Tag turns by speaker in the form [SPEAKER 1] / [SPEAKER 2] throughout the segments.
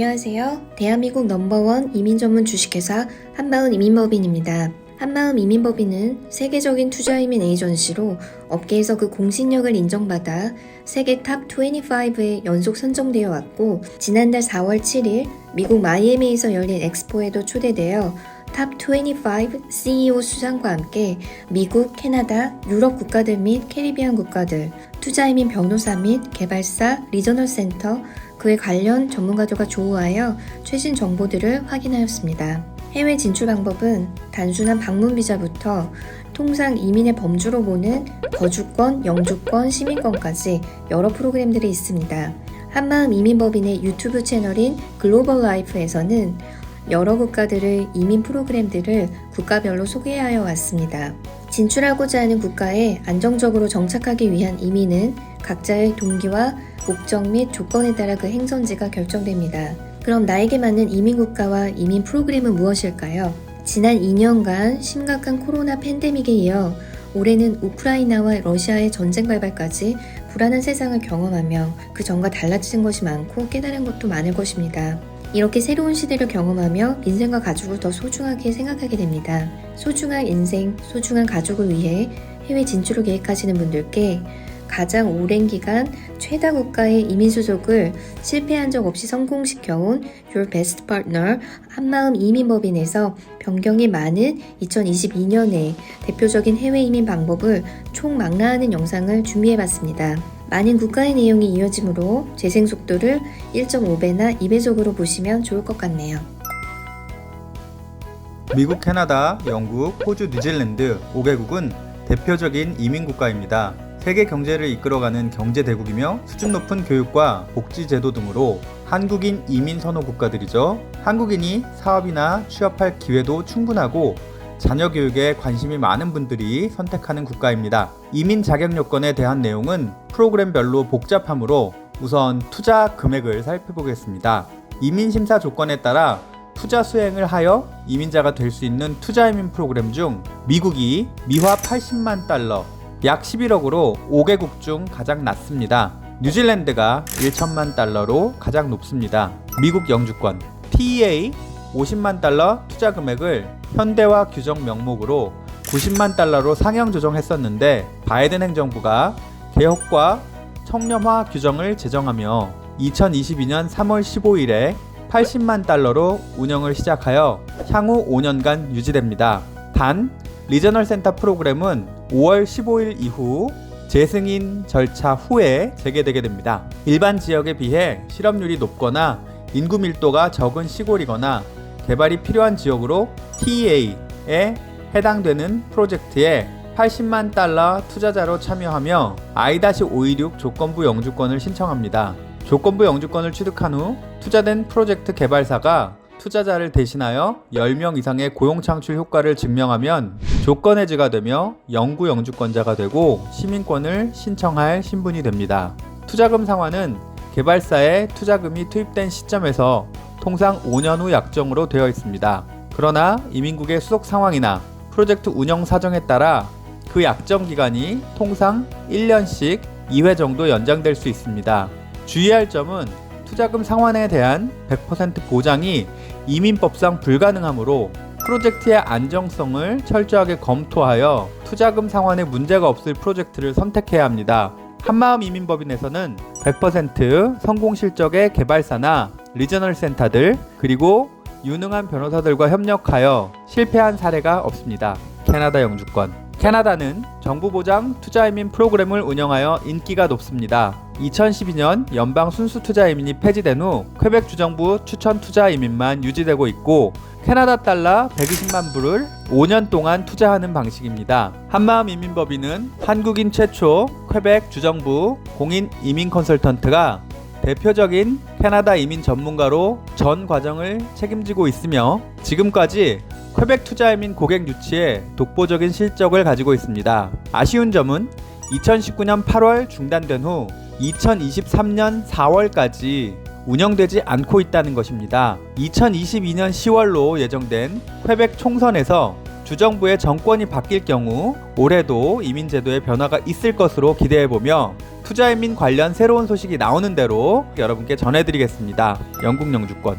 [SPEAKER 1] 안녕하세요. 대한민국 넘버원 이민 전문 주식회사 한마음 이민법인입니다. 한마음 이민법인은 세계적인 투자이민 에이전시로 업계에서 그 공신력을 인정받아 세계 탑 25에 연속 선정되어 왔고, 지난달 4월 7일 미국 마이애미에서 열린 엑스포에도 초대되어 탑 25 CEO 수상과 함께 미국, 캐나다, 유럽 국가들 및 캐리비안 국가들, 투자이민 변호사 및 개발사, 리저널 센터, 그에 관련 전문가들과 조우하여 최신 정보들을 확인하였습니다. 해외 진출 방법은 단순한 방문 비자부터 통상 이민의 범주로 보는 거주권, 영주권, 시민권까지 여러 프로그램들이 있습니다. 한마음 이민법인의 유튜브 채널인 글로벌 라이프에서는 여러 국가들의 이민 프로그램들을 국가별로 소개하여 왔습니다. 진출하고자 하는 국가에 안정적으로 정착하기 위한 이민은 각자의 동기와 목적 및 조건에 따라 그 행선지가 결정됩니다. 그럼 나에게 맞는 이민 국가와 이민 프로그램은 무엇일까요? 지난 2년간 심각한 코로나 팬데믹에 이어 올해는 우크라이나와 러시아의 전쟁 발발까지 불안한 세상을 경험하며 그 전과 달라진 것이 많고 깨달은 것도 많을 것입니다. 이렇게 새로운 시대를 경험하며 인생과 가족을 더 소중하게 생각하게 됩니다. 소중한 인생, 소중한 가족을 위해 해외 진출을 계획하시는 분들께 가장 오랜 기간 최다 국가의 이민 수속을 실패한 적 없이 성공시켜온 Your Best Partner 한마음 이민법인에서 변경이 많은 2022년에 대표적인 해외 이민 방법을 총망라하는 영상을 준비해봤습니다. 많은 국가의 내용이 이어지므로 재생 속도를 1.5배나 2배속으로 보시면 좋을 것 같네요.
[SPEAKER 2] 미국, 캐나다, 영국, 호주, 뉴질랜드 5개국은 대표적인 이민 국가입니다. 세계 경제를 이끌어가는 경제 대국이며 수준 높은 교육과 복지 제도 등으로 한국인 이민 선호 국가들이죠. 한국인이 사업이나 취업할 기회도 충분하고 자녀 교육에 관심이 많은 분들이 선택하는 국가입니다. 이민 자격 요건에 대한 내용은 프로그램별로 복잡하므로 우선 투자 금액을 살펴보겠습니다. 이민 심사 조건에 따라 투자 수행을 하여 이민자가 될 수 있는 투자이민 프로그램 중 미국이 미화 80만 달러, 약 11억으로 5개국 중 가장 낮습니다. 뉴질랜드가 1천만 달러로 가장 높습니다. 미국 영주권 PEA 50만 달러 투자 금액을 현대화 규정 명목으로 90만 달러로 상향 조정했었는데, 바이든 행정부가 개혁과 청렴화 규정을 제정하며 2022년 3월 15일에 80만 달러로 운영을 시작하여 향후 5년간 유지됩니다. 단, 리저널 센터 프로그램은 5월 15일 이후 재승인 절차 후에 재개되게 됩니다. 일반 지역에 비해 실업률이 높거나 인구 밀도가 적은 시골이거나 개발이 필요한 지역으로 TEA에 해당되는 프로젝트에 80만 달러 투자자로 참여하며 I-526 조건부 영주권을 신청합니다. 조건부 영주권을 취득한 후 투자된 프로젝트 개발사가 투자자를 대신하여 10명 이상의 고용 창출 효과를 증명하면 조건 해지가 되며 영구 영주권자가 되고 시민권을 신청할 신분이 됩니다. 투자금 상환은 개발사에 투자금이 투입된 시점에서 통상 5년 후 약정으로 되어 있습니다. 그러나 이민국의 수속 상황이나 프로젝트 운영 사정에 따라 그 약정 기간이 통상 1년씩 2회 정도 연장될 수 있습니다. 주의할 점은 투자금 상환에 대한 100% 보장이 이민법상 불가능하므로 프로젝트의 안정성을 철저하게 검토하여 투자금 상환에 문제가 없을 프로젝트를 선택해야 합니다. 한마음 이민법인에서는 100% 성공 실적의 개발사나 리저널 센터들, 그리고 유능한 변호사들과 협력하여 실패한 사례가 없습니다. 캐나다 영주권 캐나다는 정부 보장 투자이민 프로그램을 운영하여 인기가 높습니다. 2012년 연방 순수 투자이민이 폐지된 후 퀘벡 주정부 추천 투자이민만 유지되고 있고, 캐나다 달러 120만 불을 5년 동안 투자하는 방식입니다. 한마음 이민법인은 한국인 최초 퀘벡 주정부 공인 이민 컨설턴트가 대표적인 캐나다 이민 전문가로 전 과정을 책임지고 있으며, 지금까지 퀘벡 투자이민 고객 유치에 독보적인 실적을 가지고 있습니다. 아쉬운 점은 2019년 8월 중단된 후 2023년 4월까지 운영되지 않고 있다는 것입니다. 2022년 10월로 예정된 퀘벡 총선에서 주정부의 정권이 바뀔 경우 올해도 이민제도에 변화가 있을 것으로 기대해보며 투자이민 관련 새로운 소식이 나오는 대로 여러분께 전해드리겠습니다. 영국 영주권.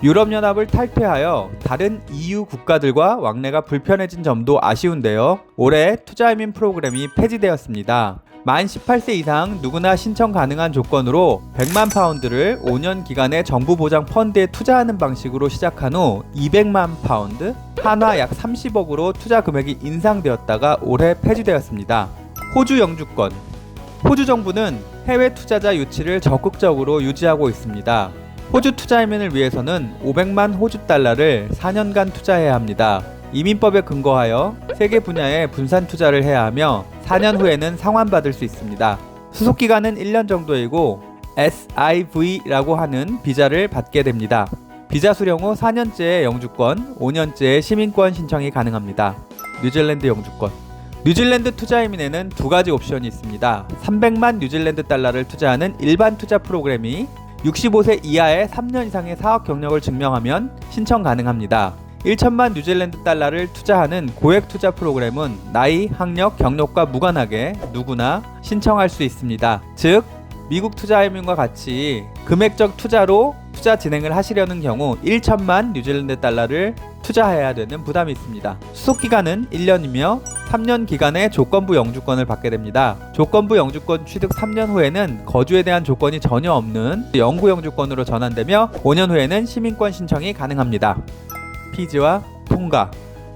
[SPEAKER 2] 유럽연합을 탈퇴하여 다른 EU 국가들과 왕래가 불편해진 점도 아쉬운데요. 올해 투자이민 프로그램이 폐지되었습니다. 만 18세 이상 누구나 신청 가능한 조건으로 100만 파운드를 5년 기간의 정부 보장 펀드에 투자하는 방식으로 시작한 후 200만 파운드, 한화 약 30억으로 투자 금액이 인상되었다가 올해 폐지되었습니다. 호주 영주권. 호주 정부는 해외 투자자 유치를 적극적으로 유지하고 있습니다. 호주 투자이민을 위해서는 500만 호주 달러를 4년간 투자해야 합니다. 이민법에 근거하여 세개 분야에 분산 투자를 해야 하며 4년 후에는 상환받을 수 있습니다. 수속기간은 1년 정도이고 SIV라고 하는 비자를 받게 됩니다. 비자 수령 후 4년째의 영주권, 5년째의 시민권 신청이 가능합니다. 뉴질랜드 영주권. 뉴질랜드 투자이민에는 두 가지 옵션이 있습니다. 300만 뉴질랜드 달러를 투자하는 일반 투자 프로그램이 65세 이하의 3년 이상의 사업 경력을 증명하면 신청 가능합니다. 1천만 뉴질랜드 달러를 투자하는 고액 투자 프로그램은 나이, 학력, 경력과 무관하게 누구나 신청할 수 있습니다. 즉, 미국 투자이민과 같이 금액적 투자로 투자 진행을 하시려는 경우 1천만 뉴질랜드 달러를 투자해야 되는 부담이 있습니다. 수속기간은 1년이며 3년 기간에 조건부 영주권을 받게 됩니다. 조건부 영주권 취득 3년 후에는 거주에 대한 조건이 전혀 없는 영구 영주권으로 전환되며 5년 후에는 시민권 신청이 가능합니다. 피지와 통과.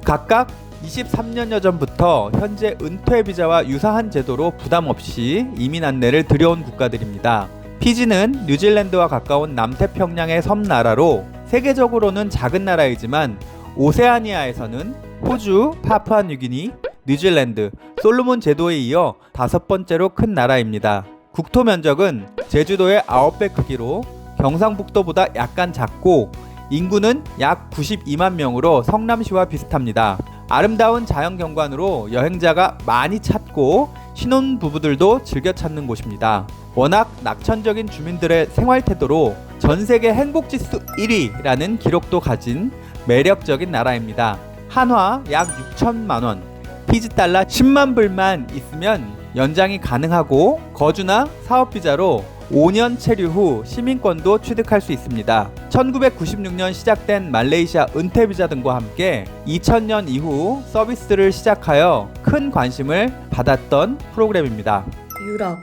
[SPEAKER 2] 각각 23년여 전부터 현재 은퇴 비자와 유사한 제도로 부담 없이 이민 안내를 들여온 국가들입니다. 피지는 뉴질랜드와 가까운 남태평양의 섬나라로 세계적으로는 작은 나라이지만 오세아니아에서는 호주, 파푸아뉴기니, 뉴질랜드, 솔로몬 제도에 이어 5번째로 큰 나라입니다. 국토 면적은 제주도의 9배 크기로 경상북도보다 약간 작고 인구는 약 92만 명으로 성남시와 비슷합니다. 아름다운 자연 경관으로 여행자가 많이 찾고 신혼부부들도 즐겨 찾는 곳입니다. 워낙 낙천적인 주민들의 생활 태도로 전세계 행복지수 1위라는 기록도 가진 매력적인 나라입니다. 한화 약 6천만원, 피지 달러 10만 불만 있으면 연장이 가능하고 거주나 사업비자로 5년 체류 후 시민권도 취득할 수 있습니다. 1996년 시작된 말레이시아 은퇴비자 등과 함께 2000년 이후 서비스를 시작하여 큰 관심을 받았던 프로그램입니다.
[SPEAKER 1] 유럽.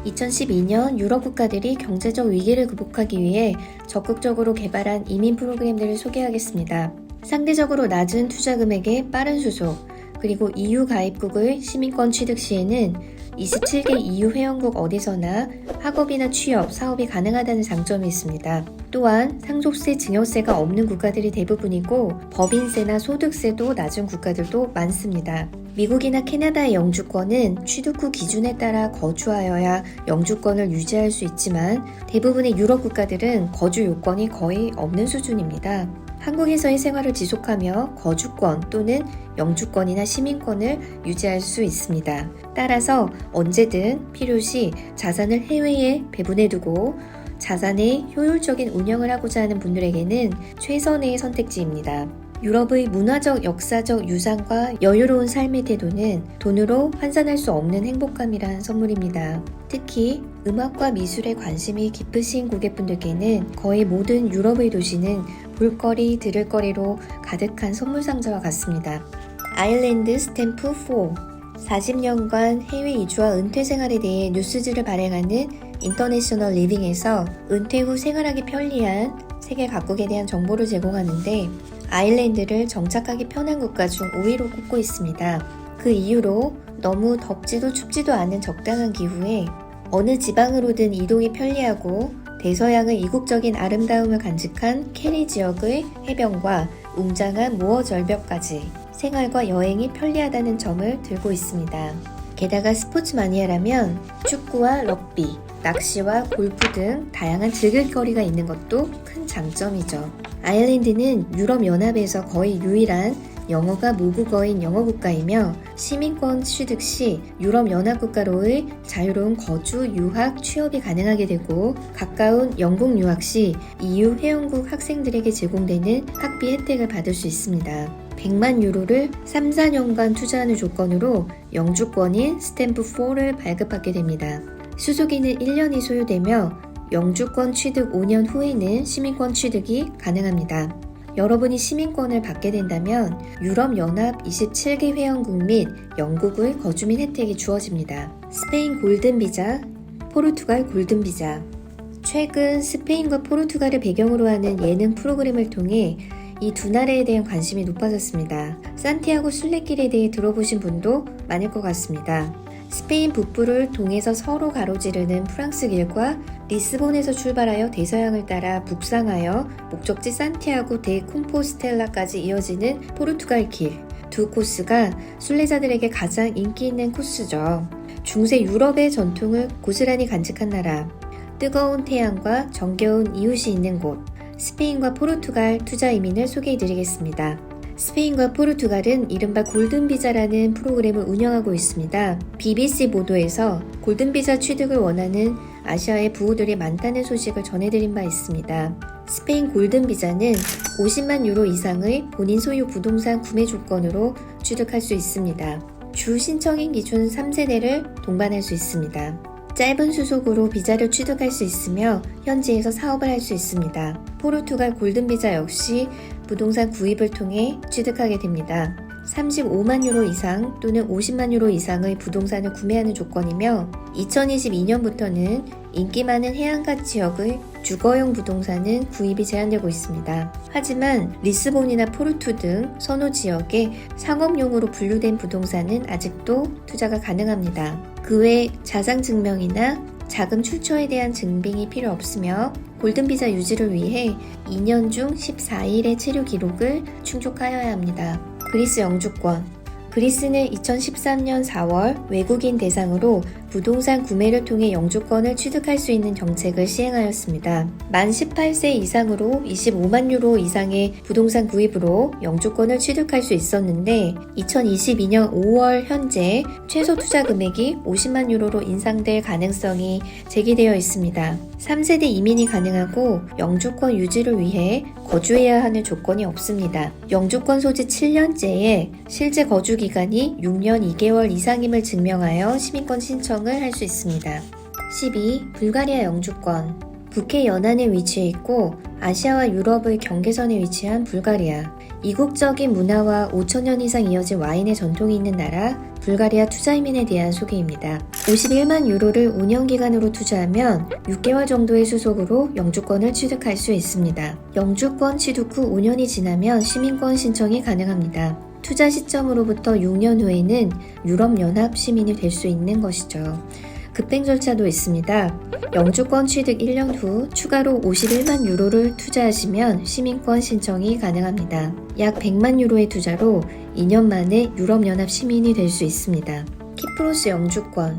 [SPEAKER 1] 2012년 유럽 국가들이 경제적 위기를 극복하기 위해 적극적으로 개발한 이민 프로그램들을 소개하겠습니다. 상대적으로 낮은 투자 금액의 빠른 수속, 그리고 EU 가입국의 시민권 취득 시에는 27개 EU 회원국 어디서나 학업이나 취업, 사업이 가능하다는 장점이 있습니다. 또한 상속세, 증여세가 없는 국가들이 대부분이고 법인세나 소득세도 낮은 국가들도 많습니다. 미국이나 캐나다의 영주권은 취득 후 기준에 따라 거주하여야 영주권을 유지할 수 있지만 대부분의 유럽 국가들은 거주 요건이 거의 없는 수준입니다. 한국에서의 생활을 지속하며 거주권 또는 영주권이나 시민권을 유지할 수 있습니다. 따라서 언제든 필요시 자산을 해외에 배분해두고 자산의 효율적인 운영을 하고자 하는 분들에게는 최선의 선택지입니다. 유럽의 문화적, 역사적 유산과 여유로운 삶의 태도는 돈으로 환산할 수 없는 행복감이란 선물입니다. 특히 음악과 미술에 관심이 깊으신 고객분들께는 거의 모든 유럽의 도시는 볼거리, 들을거리로 가득한 선물 상자와 같습니다. 아일랜드 스탬프 4. 40년간 해외 이주와 은퇴 생활에 대해 뉴스지를 발행하는 인터내셔널 리빙에서 은퇴 후 생활하기 편리한 세계 각국에 대한 정보를 제공하는데 아일랜드를 정착하기 편한 국가 중 5위로 꼽고 있습니다. 그 이유로 너무 덥지도 춥지도 않은 적당한 기후에 어느 지방으로든 이동이 편리하고 대서양의 이국적인 아름다움을 간직한 캐리 지역의 해변과 웅장한 모어 절벽까지 생활과 여행이 편리하다는 점을 들고 있습니다. 게다가 스포츠 마니아라면 축구와 럭비, 낚시와 골프 등 다양한 즐길거리가 있는 것도 큰 장점이죠. 아일랜드는 유럽연합에서 거의 유일한 영어가 모국어인 영어국가이며 시민권 취득 시 유럽연합국가로의 자유로운 거주, 유학, 취업이 가능하게 되고 가까운 영국 유학 시 EU 회원국 학생들에게 제공되는 학비 혜택을 받을 수 있습니다. 100만 유로를 3, 4년간 투자하는 조건으로 영주권인 스탬프 4를 발급받게 됩니다. 수수기는 1년이 소요되며 영주권 취득 5년 후에는 시민권 취득이 가능합니다. 여러분이 시민권을 받게 된다면 유럽연합 27개 회원국 및 영국의 거주민 혜택이 주어집니다. 스페인 골든비자, 포르투갈 골든비자. 최근 스페인과 포르투갈을 배경으로 하는 예능 프로그램을 통해 이 두 나라에 대한 관심이 높아졌습니다. 산티아고 순례길에 대해 들어보신 분도 많을 것 같습니다. 스페인 북부를 동에서 서로 가로지르는 프랑스 길과 리스본에서 출발하여 대서양을 따라 북상하여 목적지 산티아고 데 콤포스텔라까지 이어지는 포르투갈 길. 두 코스가 순례자들에게 가장 인기 있는 코스죠. 중세 유럽의 전통을 고스란히 간직한 나라. 뜨거운 태양과 정겨운 이웃이 있는 곳. 스페인과 포르투갈 투자 이민을 소개해드리겠습니다. 스페인과 포르투갈은 이른바 골든비자라는 프로그램을 운영하고 있습니다. BBC 보도에서 골든비자 취득을 원하는 아시아의 부호들이 많다는 소식을 전해드린 바 있습니다. 스페인 골든비자는 50만 유로 이상의 본인 소유 부동산 구매 조건으로 취득할 수 있습니다. 주 신청인 기준 3세대를 동반할 수 있습니다. 짧은 수속으로 비자를 취득할 수 있으며 현지에서 사업을 할 수 있습니다. 포르투갈 골든비자 역시 부동산 구입을 통해 취득하게 됩니다. 35만 유로 이상 또는 50만 유로 이상의 부동산을 구매하는 조건이며 2022년부터는 인기 많은 해안가 지역의 주거용 부동산은 구입이 제한되고 있습니다. 하지만 리스본이나 포르투 등 선호 지역에 상업용으로 분류된 부동산은 아직도 투자가 가능합니다. 그 외 자산 증명이나 자금 출처에 대한 증빙이 필요 없으며 골든비자 유지를 위해 2년 중 14일의 체류 기록을 충족하여야 합니다. 그리스 영주권. 그리스는 2013년 4월 외국인 대상으로 부동산 구매를 통해 영주권을 취득할 수 있는 정책을 시행하였습니다. 만 18세 이상으로 25만 유로 이상의 부동산 구입으로 영주권을 취득할 수 있었는데 2022년 5월 현재 최소 투자 금액이 50만 유로로 인상될 가능성이 제기되어 있습니다. 3세대 이민이 가능하고 영주권 유지를 위해 거주해야 하는 조건이 없습니다. 영주권 소지 7년째에 실제 거주 기간이 6년 2개월 이상임을 증명하여 시민권 신청을 할 수 있습니다. 12. 불가리아 영주권. 북해 연안에 위치해 있고 아시아와 유럽의 경계선에 위치한 불가리아. 이국적인 문화와 5,000년 이상 이어진 와인의 전통이 있는 나라 불가리아 투자이민에 대한 소개입니다. 51만 유로를 5년 기간으로 투자하면 6개월 정도의 수속으로 영주권을 취득할 수 있습니다. 영주권 취득 후 5년이 지나면 시민권 신청이 가능합니다. 투자 시점으로부터 6년 후에는 유럽연합 시민이 될 수 있는 것이죠. 급행 절차도 있습니다. 영주권 취득 1년 후 추가로 51만 유로를 투자하시면 시민권 신청이 가능합니다. 약 100만 유로의 투자로 2년 만에 유럽연합 시민이 될 수 있습니다. 키프로스 영주권.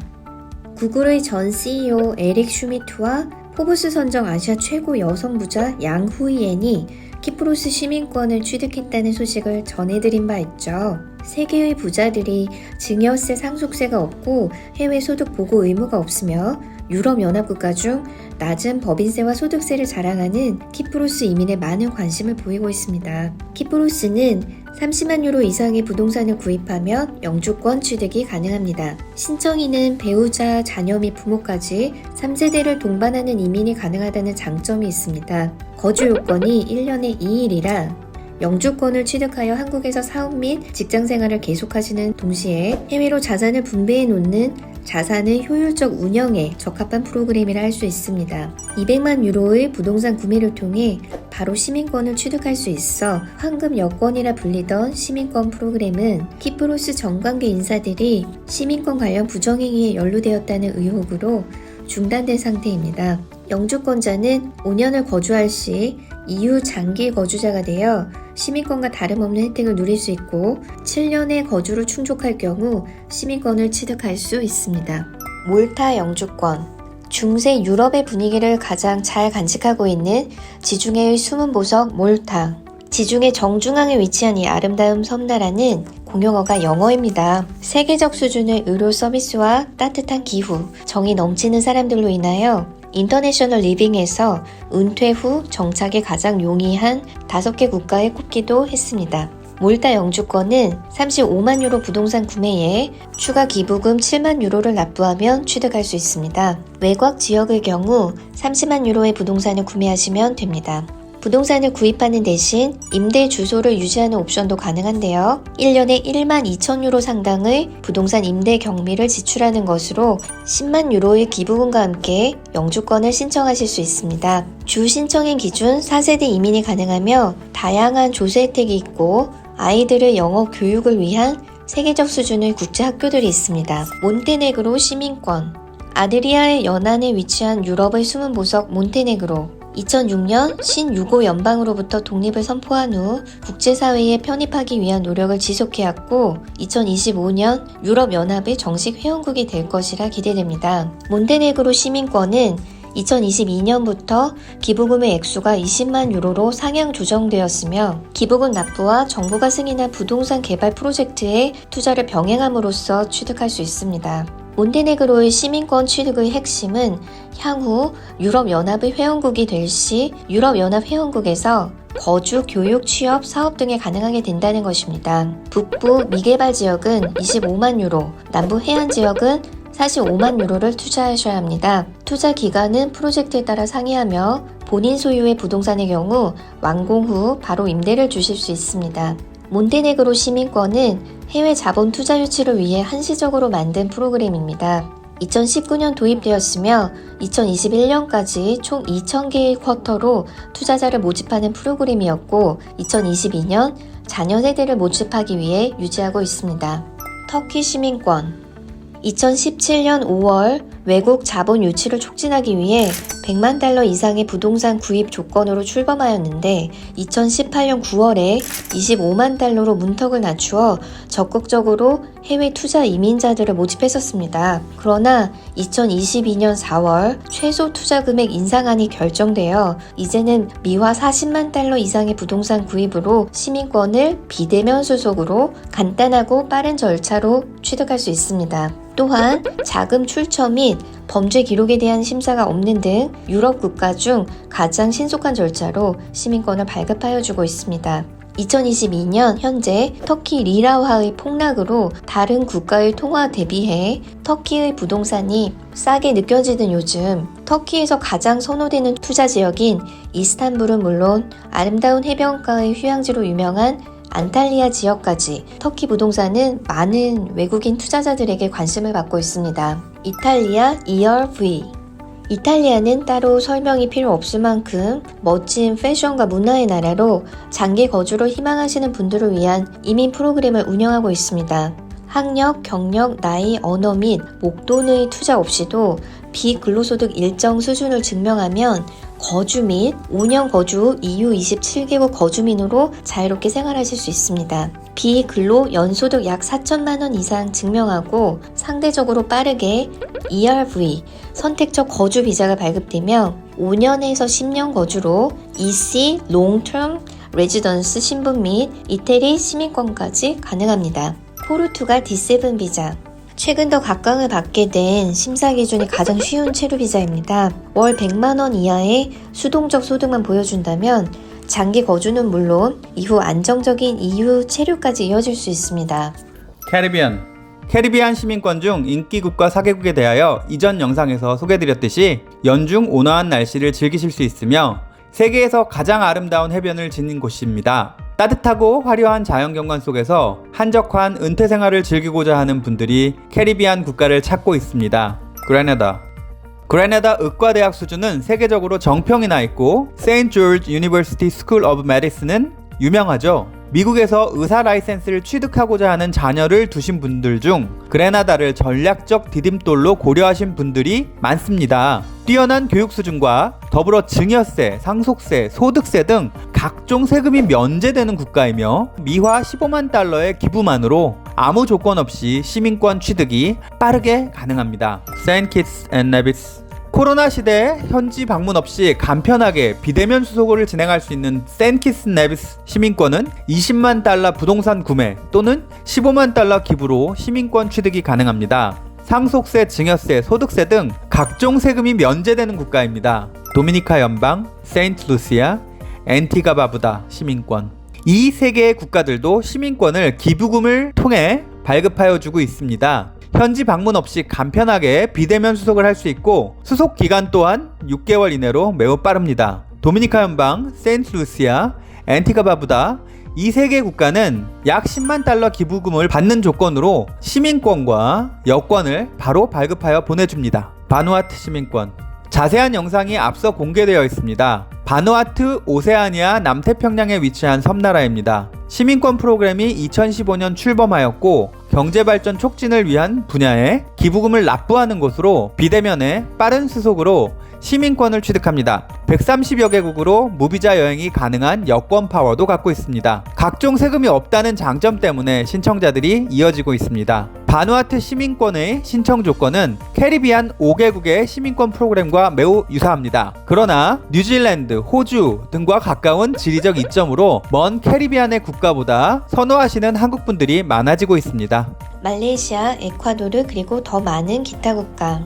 [SPEAKER 1] 구글의 전 CEO 에릭 슈미트와 포브스 선정 아시아 최고 여성 부자 양 후이엔이 키프로스 시민권을 취득했다는 소식을 전해드린 바 있죠. 세계의 부자들이 증여세 상속세가 없고 해외 소득 보고 의무가 없으며 유럽연합국가 중 낮은 법인세와 소득세를 자랑하는 키프로스 이민에 많은 관심을 보이고 있습니다. 키프로스는 30만 유로 이상의 부동산을 구입하면 영주권 취득이 가능합니다. 신청인은 배우자, 자녀 및 부모까지 3세대를 동반하는 이민이 가능하다는 장점이 있습니다. 거주 요건이 1년에 2일이라 영주권을 취득하여 한국에서 사업 및 직장 생활을 계속하시는 동시에 해외로 자산을 분배해 놓는 자산의 효율적 운영에 적합한 프로그램이라 할 수 있습니다. 200만 유로의 부동산 구매를 통해 바로 시민권을 취득할 수 있어 황금 여권이라 불리던 시민권 프로그램은 키프로스 정관계 인사들이 시민권 관련 부정행위에 연루되었다는 의혹으로 중단된 상태입니다. 영주권자는 5년을 거주할 시 EU 장기 거주자가 되어 시민권과 다름없는 혜택을 누릴 수 있고 7년의 거주를 충족할 경우 시민권을 취득할 수 있습니다. 몰타 영주권. 중세 유럽의 분위기를 가장 잘 간직하고 있는 지중해의 숨은 보석 몰타. 지중해 정중앙에 위치한 이 아름다운 섬나라는 공용어가 영어입니다. 세계적 수준의 의료 서비스와 따뜻한 기후, 정이 넘치는 사람들로 인하여 인터내셔널 리빙에서 은퇴 후 정착이 가장 용이한 5개 국가에 꼽기도 했습니다. 몰타 영주권은 35만 유로 부동산 구매에 추가 기부금 7만 유로를 납부하면 취득할 수 있습니다. 외곽 지역의 경우 30만 유로의 부동산을 구매하시면 됩니다. 부동산을 구입하는 대신 임대 주소를 유지하는 옵션도 가능한데요. 1년에 1만 2천 유로 상당의 부동산 임대 경비를 지출하는 것으로 10만 유로의 기부금과 함께 영주권을 신청하실 수 있습니다. 주 신청인 기준 4세대 이민이 가능하며 다양한 조세 혜택이 있고 아이들의 영어 교육을 위한 세계적 수준의 국제 학교들이 있습니다. 몬테네그로 시민권. 아드리아의 연안에 위치한 유럽의 숨은 보석 몬테네그로. 2006년 신유고 연방으로부터 독립을 선포한 후 국제사회에 편입하기 위한 노력을 지속해왔고 2025년 유럽연합의 정식 회원국이 될 것이라 기대됩니다. 몬테네그로 시민권은 2022년부터 기부금의 액수가 20만 유로로 상향 조정되었으며 기부금 납부와 정부가 승인한 부동산 개발 프로젝트에 투자를 병행함으로써 취득할 수 있습니다. 몬테네그로의 시민권 취득의 핵심은 향후 유럽연합의 회원국이 될 시 유럽연합 회원국에서 거주, 교육, 취업, 사업 등이 가능하게 된다는 것입니다. 북부 미개발 지역은 25만 유로, 남부 해안 지역은 45만 유로를 투자하셔야 합니다. 투자 기간은 프로젝트에 따라 상이하며 본인 소유의 부동산의 경우 완공 후 바로 임대를 주실 수 있습니다. 몬테네그로 시민권은 해외 자본 투자 유치를 위해 한시적으로 만든 프로그램입니다. 2019년 도입되었으며 2021년까지 총 2,000개의 쿼터로 투자자를 모집하는 프로그램이었고 2022년 자녀 세대를 모집하기 위해 유지하고 있습니다. 터키 시민권. 2017년 5월 외국 자본 유치를 촉진하기 위해 100만 달러 이상의 부동산 구입 조건으로 출범하였는데 2018년 9월에 25만 달러로 문턱을 낮추어 적극적으로 해외 투자 이민자들을 모집했었습니다. 그러나 2022년 4월 최소 투자 금액 인상안이 결정되어 이제는 미화 40만 달러 이상의 부동산 구입으로 시민권을 비대면 수속으로 간단하고 빠른 절차로 취득할 수 있습니다. 또한 자금 출처 및 범죄 기록에 대한 심사가 없는 등 유럽 국가 중 가장 신속한 절차로 시민권을 발급하여 주고 있습니다. 2022년 현재 터키 리라화의 폭락으로 다른 국가의 통화 대비해 터키의 부동산이 싸게 느껴지는 요즘 터키에서 가장 선호되는 투자 지역인 이스탄불은 물론 아름다운 해변가의 휴양지로 유명한 안탈리아 지역까지 터키 부동산은 많은 외국인 투자자들에게 관심을 받고 있습니다. 이탈리아 ERV. 이탈리아는 따로 설명이 필요 없을 만큼 멋진 패션과 문화의 나라로 장기 거주를 희망하시는 분들을 위한 이민 프로그램을 운영하고 있습니다. 학력, 경력, 나이, 언어 및 목돈의 투자 없이도 비근로소득 일정 수준을 증명하면 거주 및 5년 거주 후 EU 27개국 거주민으로 자유롭게 생활하실 수 있습니다. 비근로 연소득 약 4천만 원 이상 증명하고 상대적으로 빠르게 ERV 선택적 거주 비자가 발급되며 5년에서 10년 거주로 EC Long Term Residence 신분 및 이태리 시민권까지 가능합니다. 포르투갈 D7 비자. 최근 더 각광을 받게 된 심사 기준이 가장 쉬운 체류 비자입니다. 월 100만 원 이하의 수동적 소득만 보여준다면 장기 거주는 물론 이후 안정적인 EU 체류까지 이어질 수 있습니다.
[SPEAKER 2] 캐리비안 시민권 중 인기국가 4개국에 대하여 이전 영상에서 소개드렸듯이 연중 온화한 날씨를 즐기실 수 있으며 세계에서 가장 아름다운 해변을 지닌 곳입니다. 따뜻하고 화려한 자연경관 속에서 한적한 은퇴 생활을 즐기고자 하는 분들이 캐리비안 국가를 찾고 있습니다. 그레나다 의과대학 수준은 세계적으로 정평이 나 있고 세인트 조지 유니버시티 스쿨 오브 메디슨은 유명하죠. 미국에서 의사 라이센스를 취득하고자 하는 자녀를 두신 분들 중 그레나다를 전략적 디딤돌로 고려하신 분들이 많습니다. 뛰어난 교육 수준과 더불어 증여세, 상속세, 소득세 등 각종 세금이 면제되는 국가이며 미화 15만 달러의 기부만으로 아무 조건 없이 시민권 취득이 빠르게 가능합니다. 세인트 키트스 앤 네비스. 코로나 시대에 현지 방문 없이 간편하게 비대면 수속을 진행할 수 있는 세인트 네비스 시민권은 20만 달러 부동산 구매 또는 15만 달러 기부로 시민권 취득이 가능합니다. 상속세, 증여세, 소득세 등 각종 세금이 면제되는 국가입니다. 도미니카 연방, 세인트 루시아, 앤티가 바부다 시민권. 이 세 개의 국가들도 시민권을 기부금을 통해 발급하여 주고 있습니다. 현지 방문 없이 간편하게 비대면 수속을 할 수 있고 수속 기간 또한 6개월 이내로 매우 빠릅니다. 도미니카 연방, 세인트루시아, 앤티가 바부다 이 세 개 국가는 약 10만 달러 기부금을 받는 조건으로 시민권과 여권을 바로 발급하여 보내줍니다. 바누아투 시민권. 자세한 영상이 앞서 공개되어 있습니다. 바누아투 오세아니아 남태평양에 위치한 섬나라입니다. 시민권 프로그램이 2015년 출범하였고 경제발전 촉진을 위한 분야에 기부금을 납부하는 곳으로 비대면의 빠른 수속으로 시민권을 취득합니다. 130여 개국으로 무비자 여행이 가능한 여권 파워도 갖고 있습니다. 각종 세금이 없다는 장점 때문에 신청자들이 이어지고 있습니다. 바누아투 시민권의 신청 조건은 캐리비안 5개국의 시민권 프로그램과 매우 유사합니다. 그러나 뉴질랜드, 호주 등과 가까운 지리적 이점으로 먼 캐리비안의 국가보다 선호하시는 한국분들이 많아지고 있습니다.
[SPEAKER 1] 말레이시아, 에콰도르 그리고 더 많은 기타 국가.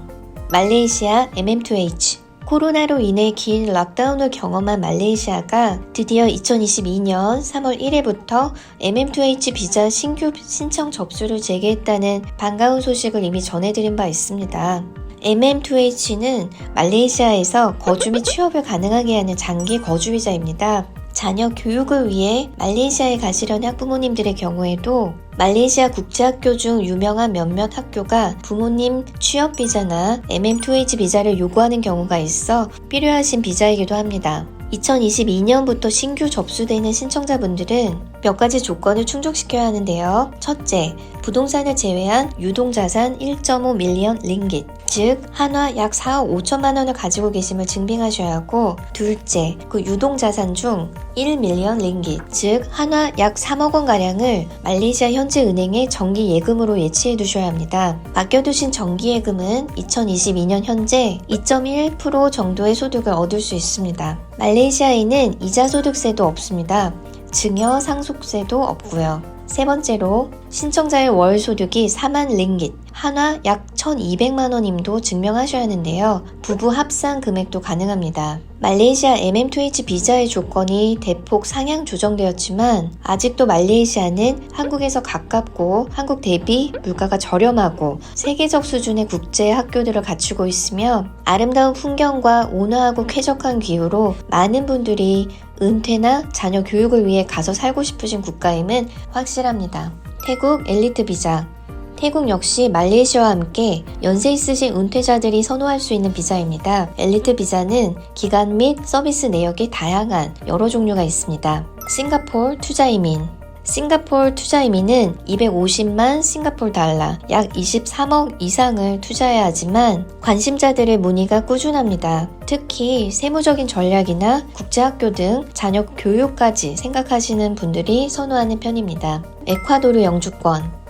[SPEAKER 1] 말레이시아 MM2H. 코로나로 인해 긴 락다운을 경험한 말레이시아가 드디어 2022년 3월 1일부터 MM2H 비자 신규 신청 접수를 재개했다는 반가운 소식을 이미 전해드린 바 있습니다. MM2H는 말레이시아에서 거주 및 취업을 가능하게 하는 장기 거주 비자입니다. 자녀 교육을 위해 말레이시아에 가시려는 학부모님들의 경우에도 말레이시아 국제학교 중 유명한 몇몇 학교가 부모님 취업 비자나 MM2H 비자를 요구하는 경우가 있어 필요하신 비자이기도 합니다. 2022년부터 신규 접수되는 신청자분들은 몇 가지 조건을 충족시켜야 하는데요. 첫째, 부동산을 제외한 유동자산 1.5 밀리언 링깃, 즉 한화 약 4억 5천만 원을 가지고 계심을 증빙하셔야 하고, 둘째, 그 유동자산 중 1밀리언 링깃, 즉 한화 약 3억 원가량을 말레이시아 현지 은행에 정기 예금으로 예치해 두셔야 합니다. 맡겨두신 정기 예금은 2022년 현재 2.1% 정도의 소득을 얻을 수 있습니다. 말레이시아에는 이자소득세도 없습니다. 증여 상속세도 없고요. 세 번째로 신청자의 월 소득이 4만 링깃, 한화 약 1,200만 원임도 증명하셔야 하는데요. 부부 합산 금액도 가능합니다. 말레이시아 MM2H 비자의 조건이 대폭 상향 조정되었지만 아직도 말레이시아는 한국에서 가깝고 한국 대비 물가가 저렴하고 세계적 수준의 국제 학교들을 갖추고 있으며 아름다운 풍경과 온화하고 쾌적한 기후로 많은 분들이 은퇴나 자녀 교육을 위해 가서 살고 싶으신 국가임은 확실합니다. 태국 엘리트 비자. 태국 역시 말레이시아와 함께 연세 있으신 은퇴자들이 선호할 수 있는 비자입니다. 엘리트 비자는 기간 및 서비스 내역이 다양한 여러 종류가 있습니다. 싱가포르 투자이민. 싱가포르 투자이민은 250만 싱가포르 달러, 약 23억 이상을 투자해야 하지만 관심자들의 문의가 꾸준합니다. 특히 세무적인 전략이나 국제학교 등 자녀 교육까지 생각하시는 분들이 선호하는 편입니다. 에콰도르 영주권.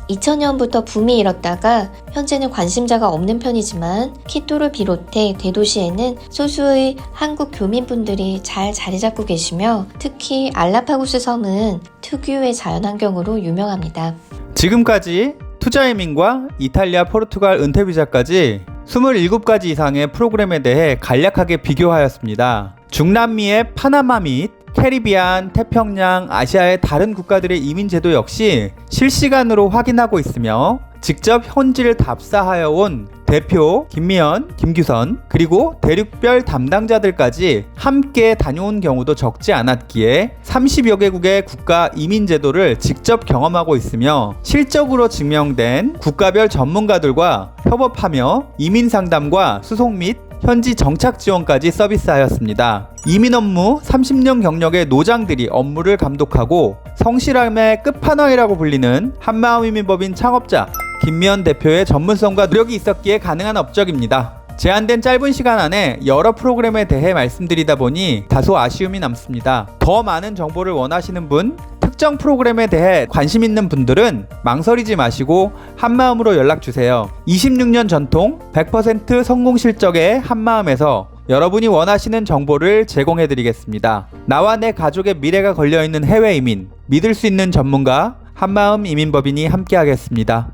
[SPEAKER 1] 2000년부터 붐이 일었다가 현재는 관심자가 없는 편이지만 키토를 비롯해 대도시에는 소수의 한국 교민분들이 잘 자리 잡고 계시며 특히 알라파고스 섬은 특유의 자연환경으로 유명합니다.
[SPEAKER 2] 지금까지 투자이민과 이탈리아, 포르투갈 은퇴비자까지 27가지 이상의 프로그램에 대해 간략하게 비교하였습니다. 중남미의 파나마 및 캐리비안, 태평양, 아시아의 다른 국가들의 이민 제도 역시 실시간으로 확인하고 있으며 직접 현지를 답사하여 온 대표 김미연, 김규선 그리고 대륙별 담당자들까지 함께 다녀온 경우도 적지 않았기에 30여 개국의 국가 이민 제도를 직접 경험하고 있으며 실적으로 증명된 국가별 전문가들과 협업하며 이민 상담과 수속 및 현지 정착 지원까지 서비스하였습니다. 이민 업무 30년 경력의 노장들이 업무를 감독하고 성실함의 끝판왕이라고 불리는 한마음 이민법인 창업자 김미연 대표의 전문성과 노력이 있었기에 가능한 업적입니다. 제한된 짧은 시간 안에 여러 프로그램에 대해 말씀드리다 보니 다소 아쉬움이 남습니다. 더 많은 정보를 원하시는 분, 특정 프로그램에 대해 관심 있는 분들은 망설이지 마시고 한마음으로 연락주세요. 26년 전통 100% 성공 실적의 한마음에서 여러분이 원하시는 정보를 제공해드리겠습니다. 나와 내 가족의 미래가 걸려있는 해외 이민, 믿을 수 있는 전문가 한마음 이민법인이 함께하겠습니다.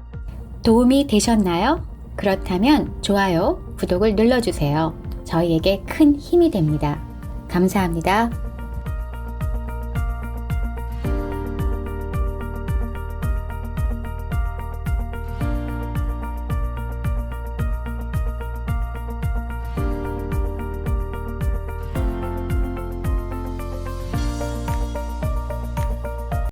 [SPEAKER 3] 도움이 되셨나요? 그렇다면 좋아요, 구독을 눌러주세요. 저희에게 큰 힘이 됩니다. 감사합니다.